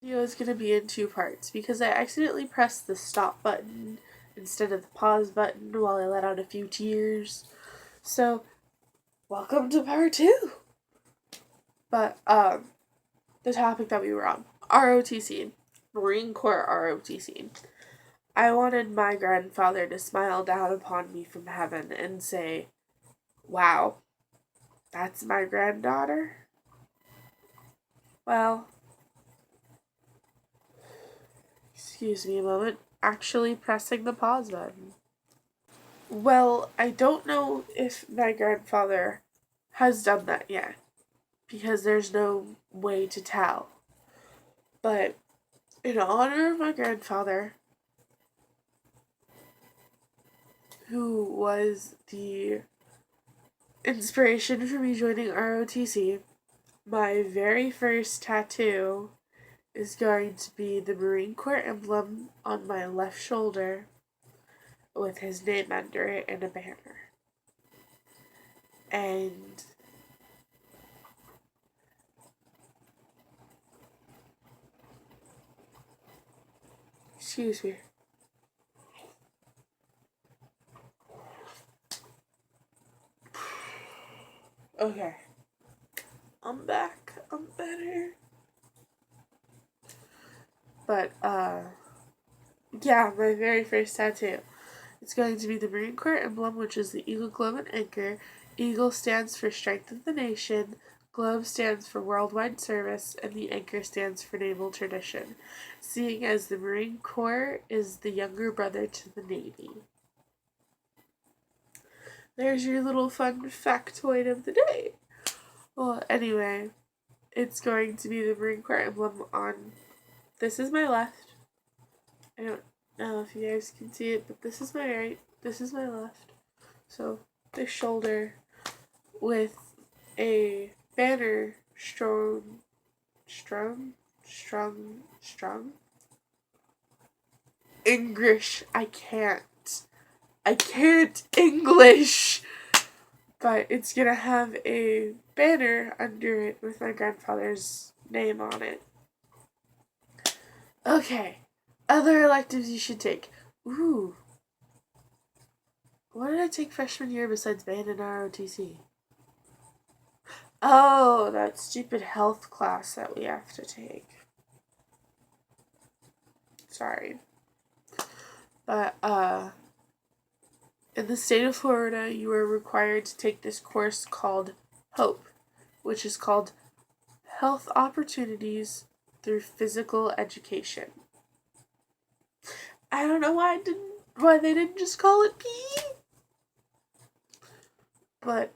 Video is going to be in two parts because I accidentally pressed the stop button instead of the pause button while I let out a few tears. So, welcome to part two. But, the topic that we were on, ROTC, Marine Corps ROTC. I wanted my grandfather to smile down upon me from heaven and say, "Wow, that's my granddaughter?" Well, excuse me a moment, actually pressing the pause button. Well, I don't know if my grandfather has done that yet, because there's no way to tell. But in honor of my grandfather, who was the inspiration for me joining ROTC, my very first tattoo is going to be the Marine Corps emblem on my left shoulder with his name under it and a banner. And excuse me. Okay. I'm back. I'm better. But, yeah, my very first tattoo. It's going to be the Marine Corps emblem, which is the Eagle, Globe, and Anchor. Eagle stands for Strength of the Nation, Globe stands for Worldwide Service, and the Anchor stands for Naval Tradition, seeing as the Marine Corps is the younger brother to the Navy. There's your little fun factoid of the day. Well, anyway, it's going to be the Marine Corps emblem on. This is my left. I don't know if you guys can see it, but this is my right. This is my left. So, this shoulder with a banner strung. English. I can't English! But it's gonna have a banner under it with my grandfather's name on it. Okay. Other electives you should take. Ooh. What did I take freshman year besides band and ROTC? Oh, that stupid health class that we have to take. Sorry. But, in the state of Florida, you are required to take this course called HOPE, which is called Health Opportunities Through Physical Education. I don't know why they didn't just call it PE. But,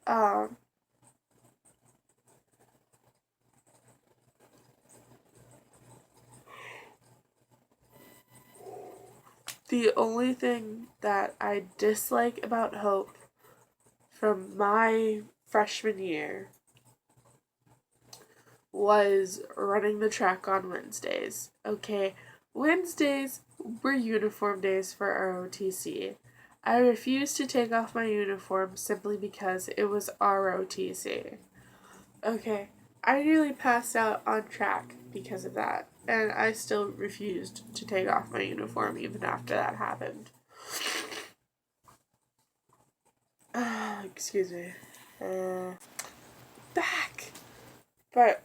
the only thing that I dislike about Hope from my freshman year was running the track on Wednesdays. Okay, Wednesdays were uniform days for ROTC. I refused to take off my uniform simply because it was ROTC. Okay, I nearly passed out on track because of that, and I still refused to take off my uniform even after that happened. Excuse me. Back! But,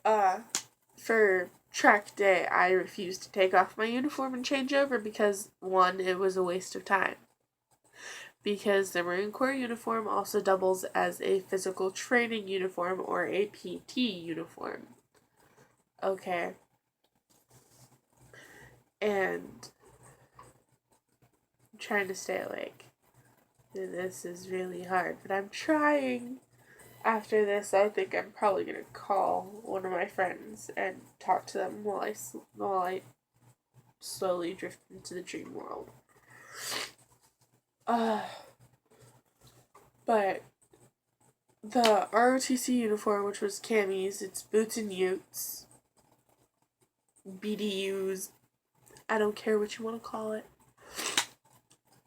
for track day, I refused to take off my uniform and change over because, one, it was a waste of time. Because the Marine Corps uniform also doubles as a physical training uniform or a PT uniform. Okay. And I'm trying to stay awake. This is really hard, but I'm trying. After this, I think I'm probably gonna call one of my friends and talk to them while I slowly drift into the dream world. But the ROTC uniform, which was camis, it's boots and utes, BDUs, I don't care what you want to call it.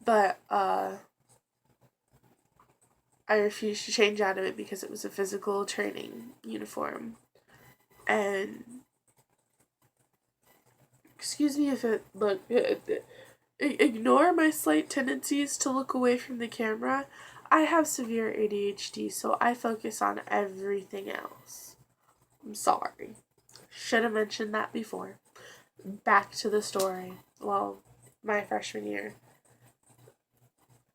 But, I refused to change out of it because it was a physical training uniform. And excuse me if it look. Ignore my slight tendencies to look away from the camera. I have severe ADHD, so I focus on everything else. I'm sorry. Should have mentioned that before. Back to the story. Well, my freshman year.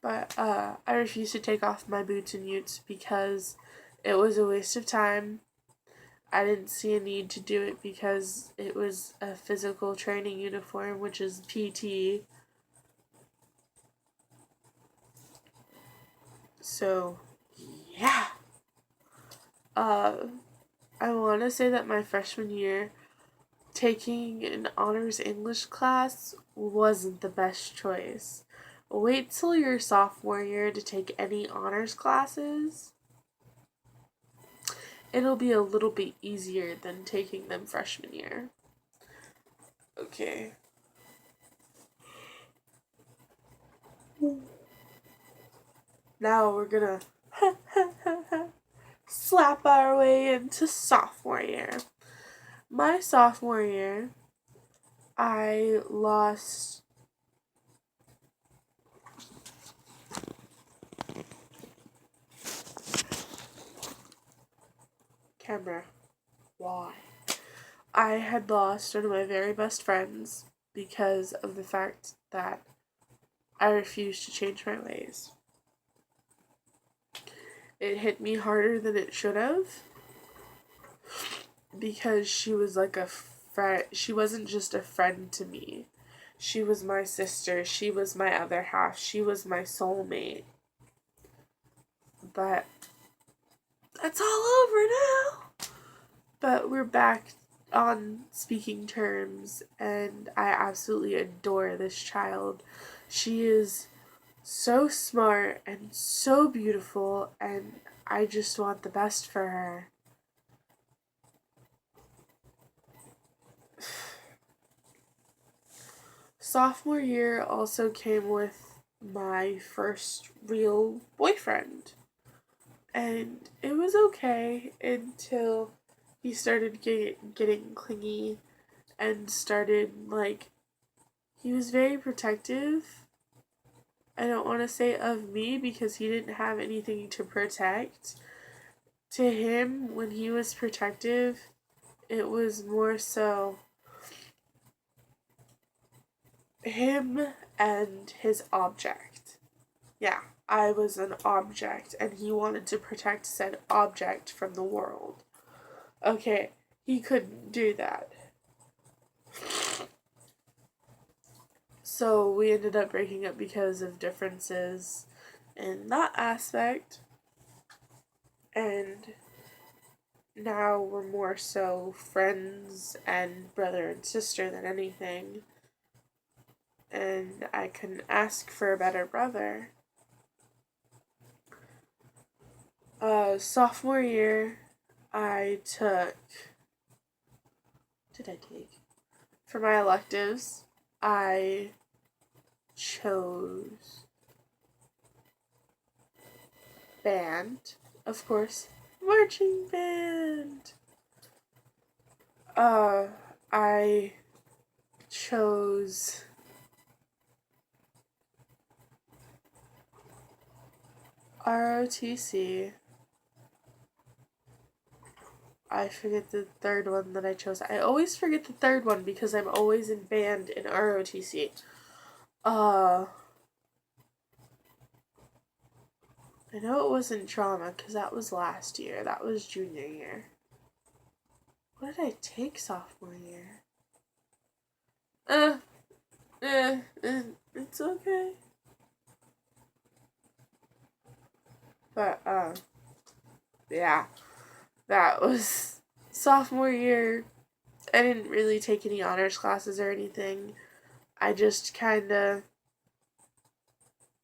But I refused to take off my boots and utes because it was a waste of time. I didn't see a need to do it because it was a physical training uniform, which is PT. So, yeah. I want to say that my freshman year, taking an honors English class wasn't the best choice. Wait till your sophomore year to take any honors classes. It'll be a little bit easier than taking them freshman year. Okay. Now we're gonna slap our way into sophomore year. My sophomore year, I lost camera. Why? I had lost one of my very best friends because of the fact that I refused to change my ways. It hit me harder than it should have because she was like a friend. She wasn't just a friend to me. She was my sister. She was my other half. She was my soulmate. But that's all over now. But we're back on speaking terms, and I absolutely adore this child. She is so smart and so beautiful, and I just want the best for her. Sophomore year also came with my first real boyfriend. And it was okay until he started getting clingy and started, like, he was very protective. I don't want to say of me because he didn't have anything to protect. To him, when he was protective, it was more so him and his object. Yeah, I was an object, and he wanted to protect said object from the world. Okay, he couldn't do that. So we ended up breaking up because of differences in that aspect. And now we're more so friends and brother and sister than anything. And I couldn't ask for a better brother. Sophomore year, I took. What did I take? For my electives, I chose band, of course, marching band. I chose ROTC. I forget the third one that I chose. I always forget the third one because I'm always in band in ROTC. I know it wasn't drama because that was last year. That was junior year. What did I take sophomore year? It's okay. But, yeah. That was sophomore year. I didn't really take any honors classes or anything. I just kinda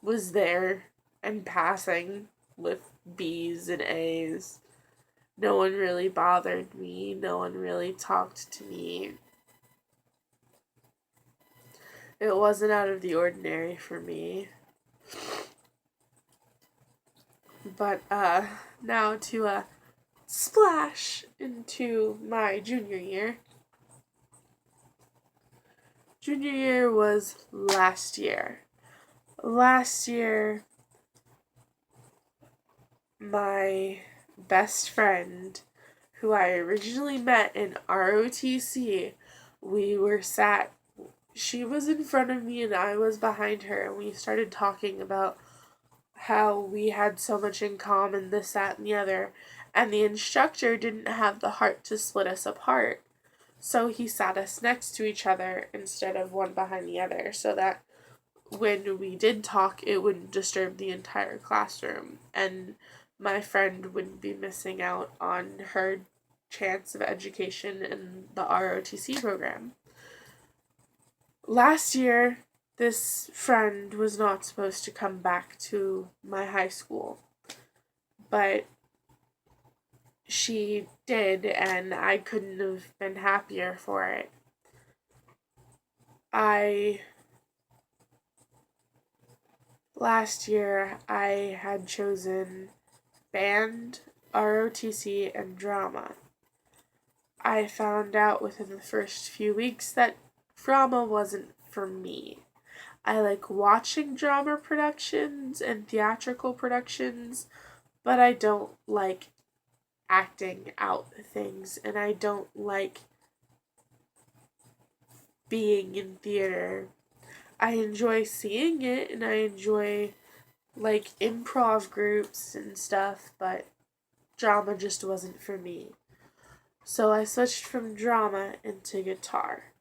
was there and passing with B's and A's. No one really bothered me. No one really talked to me. It wasn't out of the ordinary for me. But, now to, splash into my junior year. Junior year was last year. Last year, my best friend, who I originally met in ROTC, we were sat, she was in front of me and I was behind her, and we started talking about how we had so much in common, this, that, and the other, and the instructor didn't have the heart to split us apart. So he sat us next to each other instead of one behind the other, so that when we did talk, it wouldn't disturb the entire classroom, and my friend wouldn't be missing out on her chance of education in the ROTC program. Last year, this friend was not supposed to come back to my high school, but she did, and I couldn't have been happier for it. Last year, I had chosen band, ROTC, and drama. I found out within the first few weeks that drama wasn't for me. I like watching drama productions and theatrical productions, but I don't like acting out things, and I don't like being in theater. I enjoy seeing it, and I enjoy like improv groups and stuff, but drama just wasn't for me. So I switched from drama into guitar.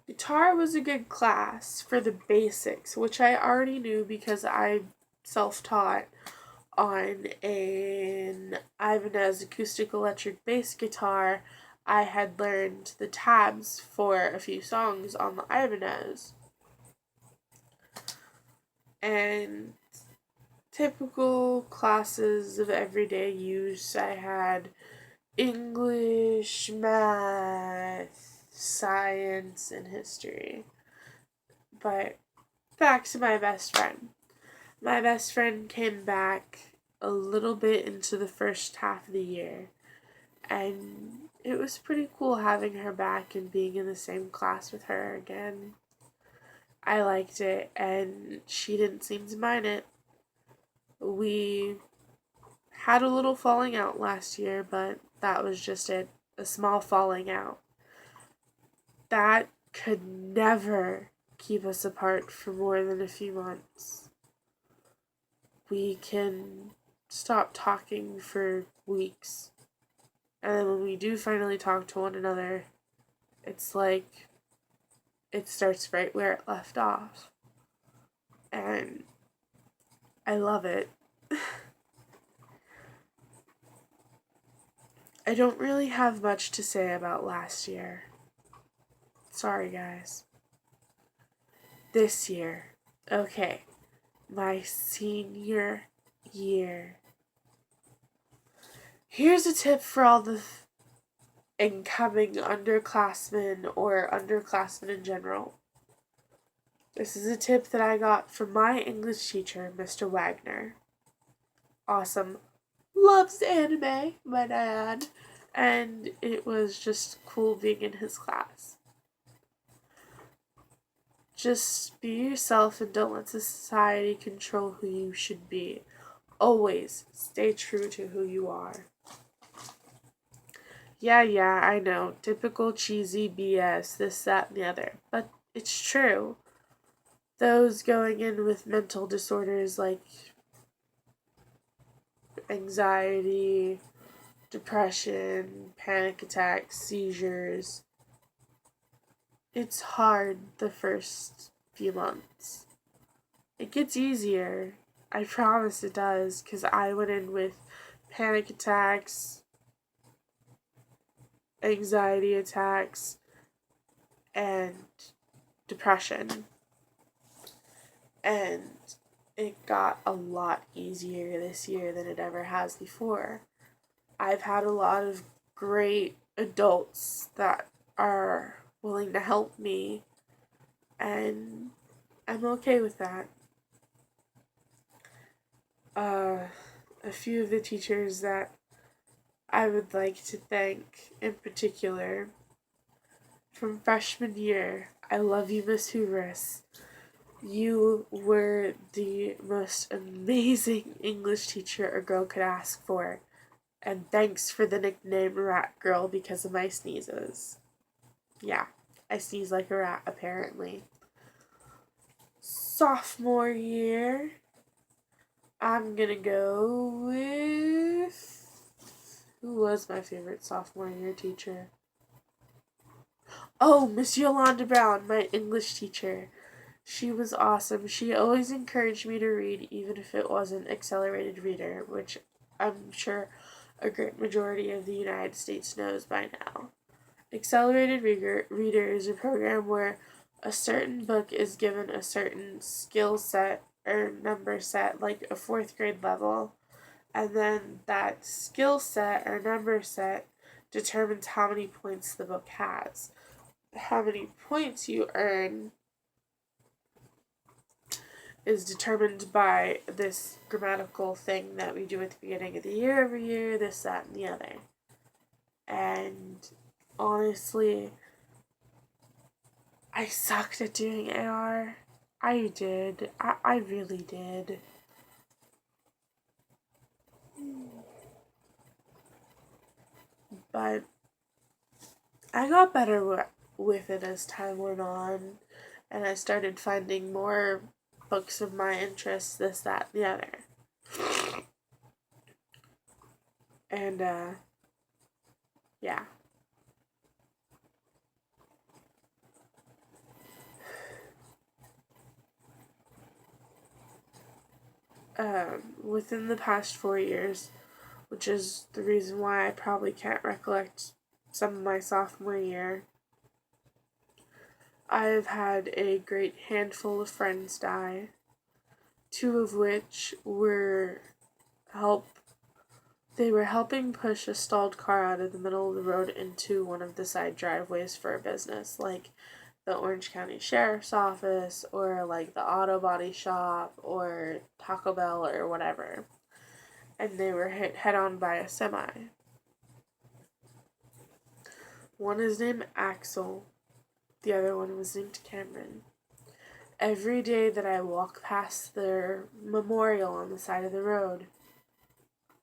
Guitar was a good class for the basics, which I already knew because I self-taught on an Ibanez acoustic electric bass guitar. I had learned the tabs for a few songs on the Ibanez. And typical classes of everyday use, I had English, math, science, and history. But back to my best friend. My best friend came back a little bit into the first half of the year, and it was pretty cool having her back and being in the same class with her again. I liked it, and she didn't seem to mind it. We had a little falling out last year, but that was just it, a small falling out. That could never keep us apart for more than a few months. We can stop talking for weeks, and then when we do finally talk to one another, it's like it starts right where it left off. And I love it. I don't really have much to say about last year. Sorry, guys. This year. Okay. My senior year. Here's a tip for all the incoming underclassmen or underclassmen in general. This is a tip that I got from my English teacher, Mr. Wagner. Awesome. Loves anime, might I add. And it was just cool being in his class. Just be yourself and don't let society control who you should be. Always stay true to who you are. Yeah, I know. Typical cheesy BS, this, that, and the other. But it's true. Those going in with mental disorders like anxiety, depression, panic attacks, seizures, it's hard the first few months. It gets easier. I promise it does, because I went in with panic attacks, anxiety attacks, and depression. And it got a lot easier this year than it ever has before. I've had a lot of great adults that are willing to help me, and I'm okay with that. A few of the teachers that I would like to thank in particular from freshman year I love you, Miss Hooverus. You were the most amazing English teacher a girl could ask for. And thanks for the nickname Rat Girl because of my sneezes. Yeah, I sneeze like a rat, apparently. Sophomore year, I'm gonna go with... Who was my favorite sophomore year teacher? Oh, Miss Yolanda Brown, my English teacher. She was awesome. She always encouraged me to read, even if it wasn't accelerated reader, which I'm sure a great majority of the United States knows by now. Accelerated reader is a program where a certain book is given a certain skill set or number set, like a fourth grade level, and then that skill set or number set determines how many points the book has. How many points you earn is determined by this grammatical thing that we do at the beginning of the year every year, this, that, and the other. And honestly, I sucked at doing AR. I did. I really did. But I got better with it as time went on, and I started finding more books of my interest, this, that, and the other. And, yeah. Within the past 4 years, which is the reason why I probably can't recollect some of my sophomore year, I've had a great handful of friends die, 2 of which were they were helping push a stalled car out of the middle of the road into one of the side driveways for a business, like the Orange County Sheriff's Office, or like the auto body shop, or Taco Bell, or whatever. And they were hit head on by a semi. One is named Axel, the other one was named Cameron. Every day that I walk past their memorial on the side of the road,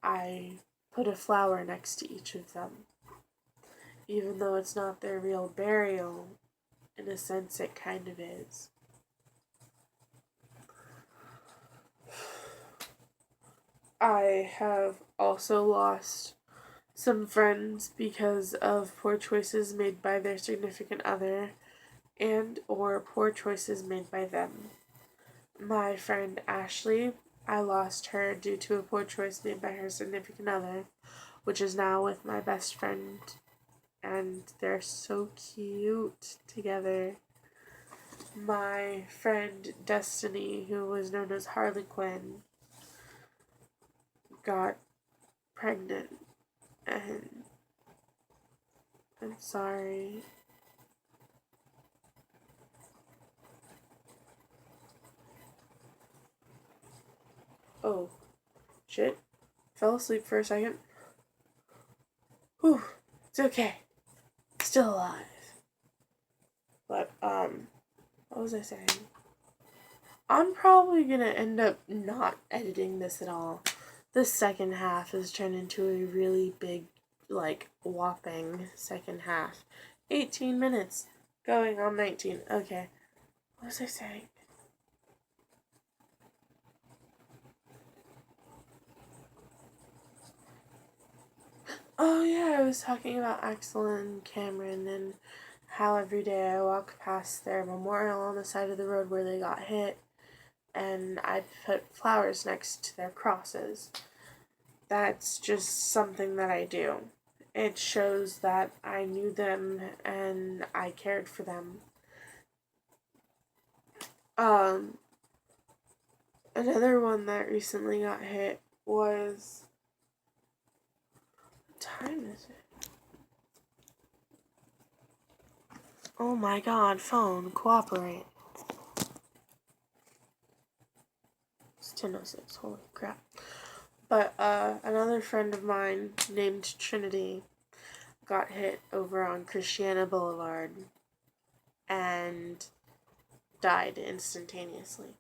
I put a flower next to each of them. Even though it's not their real burial, in a sense it kind of is. I have also lost some friends because of poor choices made by their significant other and or poor choices made by them. My friend Ashley, I lost her due to a poor choice made by her significant other, which is now with my best friend, and they're so cute together. My friend Destiny, who was known as Harley Quinn, got pregnant, and I'm sorry. Oh, shit. Fell asleep for a second. Whew, it's okay. Still alive. But, what was I saying? I'm probably gonna end up not editing this at all. The second half has turned into a really big, like, whopping second half. 18 minutes. Going on 19. Okay. What was I saying? Oh yeah, I was talking about Axel and Cameron and how every day I walk past their memorial on the side of the road where they got hit, and I put flowers next to their crosses. That's just something that I do. It shows that I knew them and I cared for them. Um, Another one that recently got hit was... What time is it? Oh my god, phone, cooperate. It's 10:06, holy crap. But another friend of mine named Trinity got hit over on Christiana Boulevard. And and died instantaneously.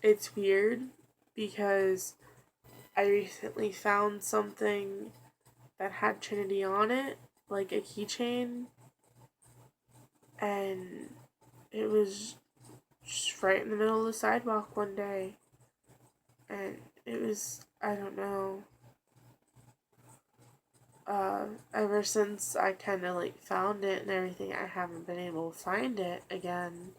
It's weird because I recently found something that had Trinity on it, like a keychain, and it was just right in the middle of the sidewalk one day, and it was, I don't know, ever since I kind of like found it and everything, I haven't been able to find it again.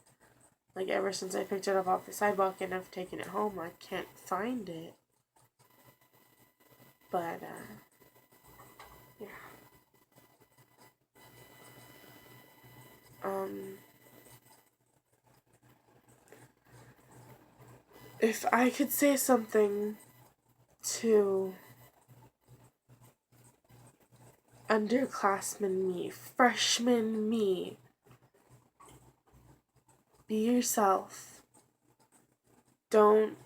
Like, ever since I picked it up off the sidewalk and I've taken it home, I can't find it. But, yeah. If I could say something to underclassmen me, freshman me, be yourself. Don't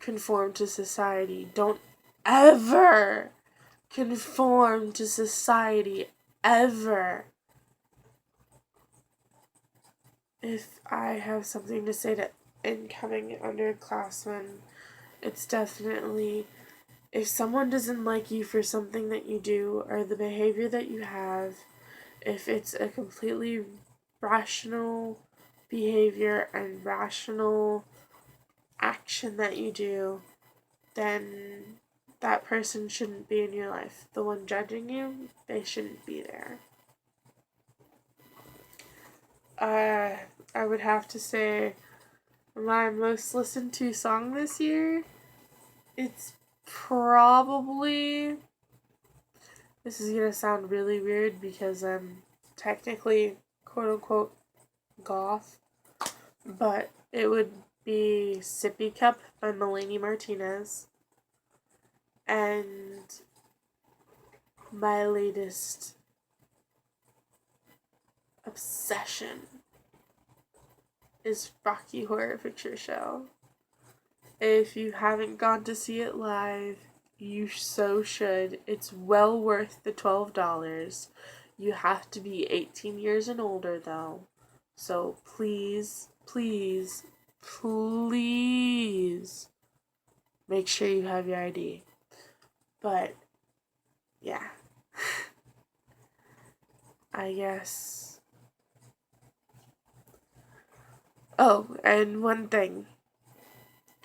conform to society. Don't ever conform to society, ever. If I have something to say to incoming underclassmen, it's definitely, if someone doesn't like you for something that you do or the behavior that you have, if it's a completely rational behavior and rational action that you do, then that person shouldn't be in your life. The one judging you, they shouldn't be there. I would have to say my most listened to song this year, it's probably, this is gonna sound really weird because I'm technically quote unquote goth, but it would be Sippy Cup by Melanie Martinez. And my latest obsession is Rocky Horror Picture Show. If you haven't gone to see it live, you so should. It's well worth the $12. You have to be 18 years and older though. So please, please, please make sure you have your ID. But yeah. I guess. Oh, and one thing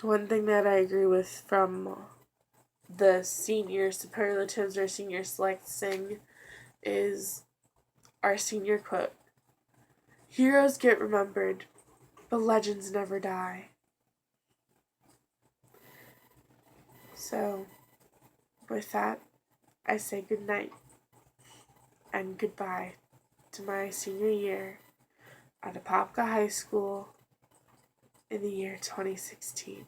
that I agree with from the senior superlatives or senior select sing is our senior quote. Heroes get remembered, but legends never die. So, with that, I say good night and goodbye to my senior year at Apopka High School in the year 2016.